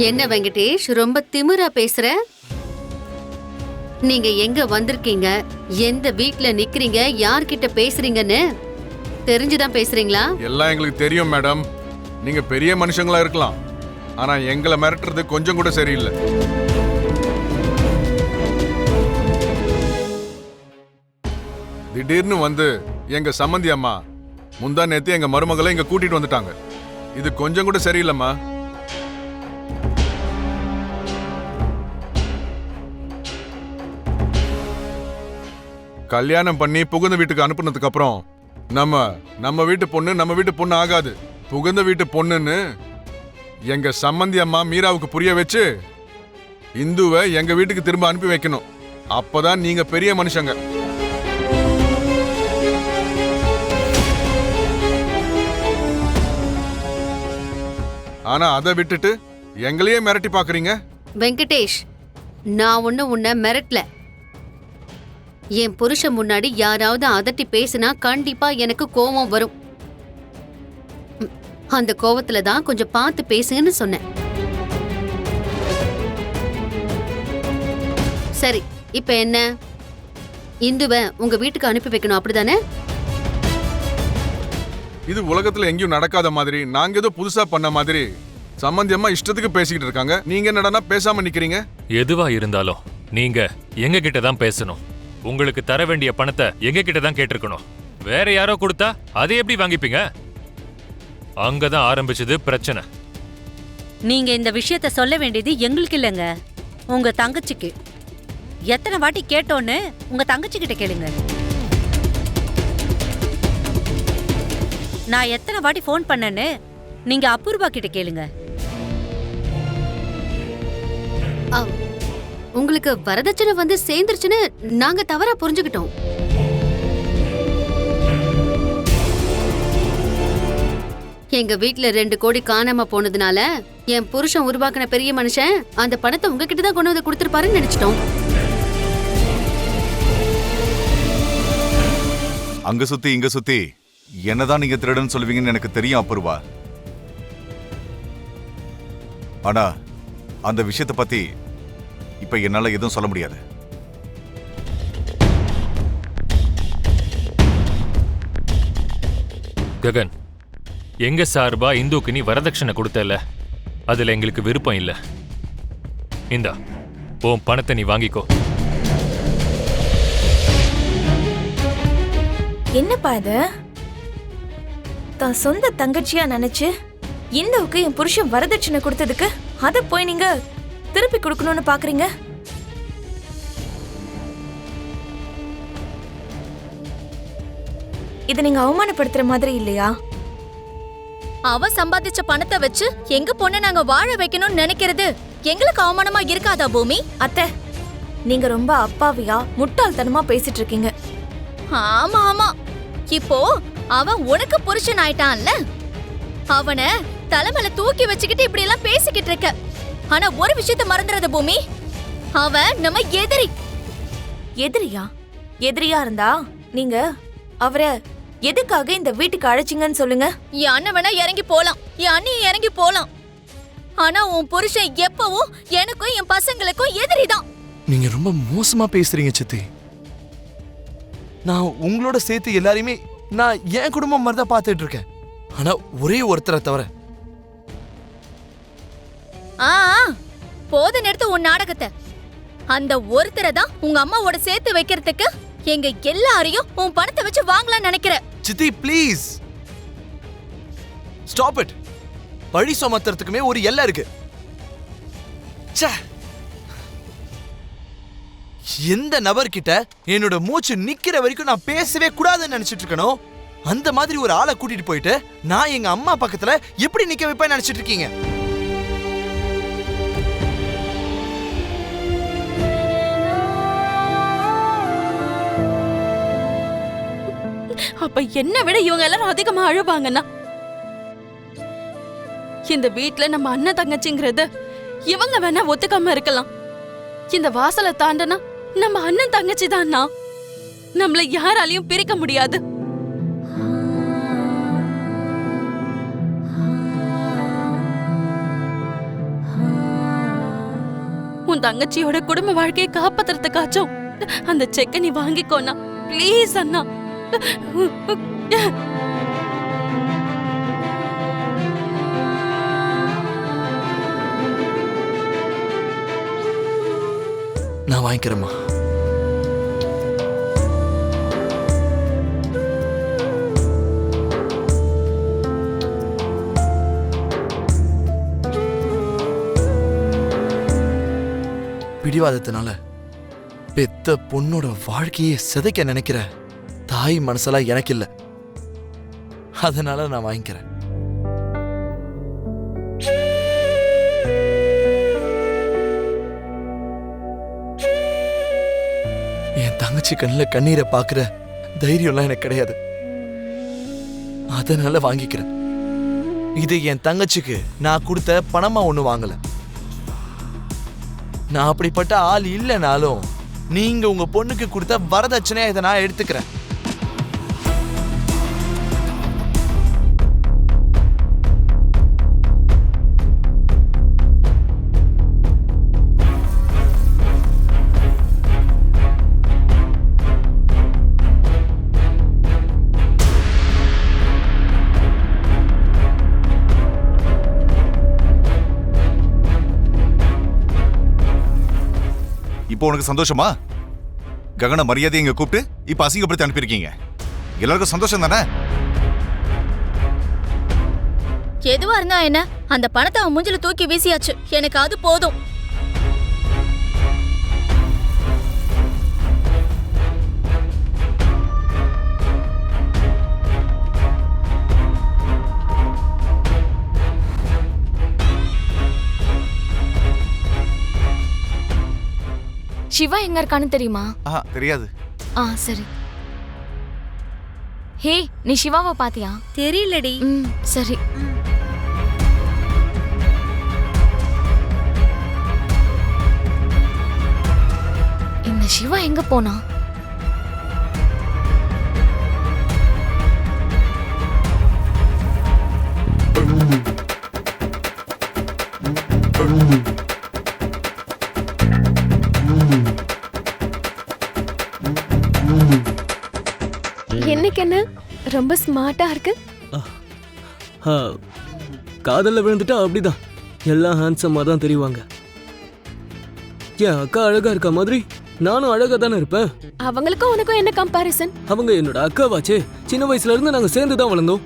என்ன வெங்கடேஷ், ரொம்ப திமிரா பேசுற? நீங்க எங்க வந்திருக்கீங்க, எந்த வீட்ல நிக்கிறீங்க, யார்கிட்ட பேசுறீங்கன்னு தெரிஞ்சுதான் பேசுறீங்களா? எல்லாம் எங்களுக்கு தெரியும் மேடம். நீங்க பெரிய மனுஷங்களா இருக்கலாம், ஆனா எங்களை மிரட்டுறது கொஞ்சம் கூட சரியில்லை. திடீர்னு வந்து எங்க சம்மந்தி அம்மா முந்தா நேத்து எங்க மருமகளை இங்க கூட்டிட்டு வந்துட்டாங்க. இது கொஞ்சம் கூட சரியில்லைம்மா. கல்யாணம் பண்ணி புகுந்த வீட்டுக்கு அனுப்புனதுக்கு அப்புறம் நம்ம வீட்டு பொண்ணு ஆகாது. புகுந்த வீட்டு பொண்ணுன்னு எங்க சம்மந்தி அம்மா மீராவுக்கு புரிய வச்சு இந்துவை எங்க வீட்டுக்கு திரும்ப அனுப்பி வைக்கணும். அப்பதான் நீங்க பெரிய மனுஷங்க. ஆனா அதை விட்டுட்டு எங்களையே மிரட்டி பாக்குறீங்க. வெங்கடேஷ், நான் உன்னை மிரட்டல. என் புருஷன் முன்னாடி யாராவது அதட்டி பேசினா கண்டிப்பா எனக்கு கோபம் வரும். அந்த கோவத்துல தான் கொஞ்சம் பார்த்து பேசுன்னு சொன்னேன். சரி, இப்ப என்ன? இந்துவை உங்க வீட்டுக்கு அனுப்பி வைக்கணும், அப்படிதானே? இது உலகத்துல எங்கேயும் நடக்காத மாதிரி, நாங்க ஏதோ புதுசா பண்ண மாதிரி சம்பந்தி அம்மா இஷ்டத்துக்கு பேசிக்கிட்டு இருக்காங்க. நீங்க என்னடா பேசாம நிக்கிறீங்க? எதுவா இருந்தாலும் நீங்க எங்க கிட்ட தான் பேசணும். உங்களுக்கு தர வேண்டிய பணத்தை எங்க கிட்ட தான் கேட்டிருக்கணும். வேற யாரோ கொடுத்தா அதை எப்படி வாங்கிப்பீங்க? அங்கதான் ஆரம்பிச்சது பிரச்சனை. நீங்க இந்த விஷயத்த சொல்ல வேண்டியது எங்களுக்கு இல்லைங்க, உங்க தங்கச்சிக்கு. எத்தனை வாட்டி கேட்டோன்னு உங்க தங்கச்சி கிட்ட கேளுங்க. நான் எத்தனை வாட்டி ஃபோன் பண்ணேன்னு நீங்க அபூர்வா கிட்ட கேளுங்க. உங்களுக்கு வரதட்சணை வந்து சேர்ந்துருச்சுன்னு நாங்க தவறா புரிஞ்சுக்கிட்டோம். எங்க வீட்ல 2 கோடி காணாம போனதுனால என் புருஷன் உருவாக்கின பெரிய மனுஷன் அந்த பணத்தை உங்ககிட்ட தான் கொண்டு வந்து கொடுத்துருப்பாருன்னு நினைச்சிட்டோம். அங்க சுத்தி இங்க சுத்தி என்னதான் நீங்க திருடன்னு சொல்லுவீங்கன்னு எனக்கு தெரியும் அபூர்வா. ஆனா அந்த விஷயத்தை பத்தி இப்ப என்னால எதுவும் சொல்ல முடியாது. ககன், எங்க சார்பா இந்துக்கு நீ வரதட்சணை கொடுத்தல, அதுல எங்களுக்கு விருப்பம் இல்ல. இந்தா உன் பணத்தை நீ வாங்கிக்கோ. என்னப்பா இது? தான் சொந்த தங்கச்சியா நினைச்சு இந்துவுக்கு என் புருஷன் வரதட்சணை கொடுத்ததுக்கு அதை போய் நீங்க திருப்பி கொடுக்கணும்னு பாக்குறீங்க? இது நீங்க அவமானப்படுத்துற மாதிரி இல்லையா? அவ சம்பாதிச்ச பணத்தை வச்சு எங்க பொண்ண நாங்க வாழ வைக்கணும்னு நினைக்கிறது எங்களுக்கு அவமானமா இருக்காதா பூமி? அத்தை, நீங்க ரொம்ப அப்பாவியா முட்டாள்தனமா பேசிட்டு இருக்கீங்க. ஆமா ஆமா, இப்போ அவன் உனக்கு புருஷன் ஆயிட்டான்ல, அவனை தலைமையில தூக்கி வச்சுக்கிட்டு இப்படி எல்லாம் பேசிக்கிட்டு இருக்க. ஆனா ஒரு விஷயத்த மறந்துடாத பூமி, அவன் நம்ம எதிரி. எதிரியா? எதிரியா இருந்தா நீங்க அவரை எதுக்காக இந்த வீட்டுக்கு அழைச்சிங்கன்னு சொல்லுங்க. என் அண்ணன் வேணா இறங்கி போலாம், என் அண்ணி இறங்கி போலாம், ஆனா உன் புருஷன் எப்பவும் எனக்கும் என் பசங்களுக்கும் எதிரிதான். நீங்க ரொம்ப மோசமா பேசுறீங்க சித்தி. நான் உங்களோட சேர்த்து எல்லாரையுமே நான் என் குடும்பம் மாதிரி தான் பார்த்துட்டு இருக்கேன். ஆனா ஒரே ஒருத்தரை தவிர. போத நிறுத்து உன் நாடகத்தை. அந்த ஒருத்தரை தான் உங்க அம்மாவோட சேர்த்து வைக்கிறதுக்கு எங்க எல்லாரையும் உன் பணத்தை வச்சு வாங்கலாம்னு நினைக்கிற. சித்தி ப்ளீஸ் ஸ்டாப் இட். பழி சுமத்துறதுக்குமே ஒரு எல்லை இருக்கு. எந்த நபர்கிட்ட என்னோட மூச்சு நிக்கிற வரைக்கும் நான் பேசவே கூடாதுன்னு நினைச்சிட்டு இருக்கணும், அந்த மாதிரி ஒரு ஆளை கூட்டிட்டு போயிட்டு நான் எங்க அம்மா பக்கத்துல எப்படி நிக்க வைப்பேன்னு நினைச்சிட்டு இருக்கீங்க? அப்ப என்ன விட இவங்க எல்லாரும் அதிகமா அழுவாங்கன்னா, இந்த வீட்ல நம்ம அண்ணன் தங்கச்சிங்கிறது இவங்க வேணா ஒத்துக்காம இருக்கலாம். இந்த வாசலை தாண்டனா நம்ம அண்ணன் தங்கச்சி தான்னா நம்மள யாராலையும் பிரிக்க முடியாது. உன் தங்கச்சியோட குடும்ப வாழ்க்கையை காப்பாத்துறதுக்காச்சும் அந்த செக்கை நீ வாங்கிக்கோண்ணா, ப்ளீஸ் அண்ணா. நான் வாங்கிக்கிறேம்மா. பிடிவாதத்தினால பெத்த பொண்ணோட வாழ்க்கையை சிதைக்க நினைக்கிற தாய் மனசெல்லாம் எனக்கு இல்ல, அதனால நான் வாங்கிக்கிறேன். என் தங்கச்சி கண்ணுல கண்ணீரை பாக்குற தைரியம்லாம் எனக்கு கிடையாது, அதனால வாங்கிக்கிறேன். இது என் தங்கச்சிக்கு நான் கொடுத்த பணமா ஒண்ணு வாங்கல. நான் அப்படிப்பட்ட ஆள் இல்லைனாலும் நீங்க உங்க பொண்ணுக்கு கொடுத்த வரதட்சணையா இதை நான் எடுத்துக்கிறேன். இப்போ உனக்கு சந்தோஷமா? ககன மரியாதை இங்க கூப்பிட்டு இப்ப அசிங்கப்படுத்தி அனுப்பியிருக்கீங்க. எல்லாருக்கும் சந்தோஷம் தானே? எதுவா இருந்தா என்ன, அந்த பணத்தை அவன் மூஞ்சில தூக்கி வீசியாச்சு, எனக்கு அது போதும். சிவா எங்க இருக்கான்னு தெரியுமா? தெரியாது. சரி. ஹே, நீ சிவாவை பாத்தியா? தெரியலடி. சரி. இந்த சிவா எங்க போனா? என்னைக்கு என்ன ரொம்ப ஸ்மார்ட்டா இருக்கு. காதல்ல விழுந்துட்டா அப்படிதான், எல்லாம் ஹேண்ட்ஸமா தான் தெரிவாங்க. என் அக்கா அழகா இருக்க மாதிரி நானும் அழகா தானே இருப்பேன். அவங்களுக்கும் உனக்கும் என்ன கம்பாரிசன்? அவங்க என்னோட அக்காவாச்சே, சின்ன வயசுல இருந்து நாங்க சேர்ந்து தான் வளர்ந்தோம்.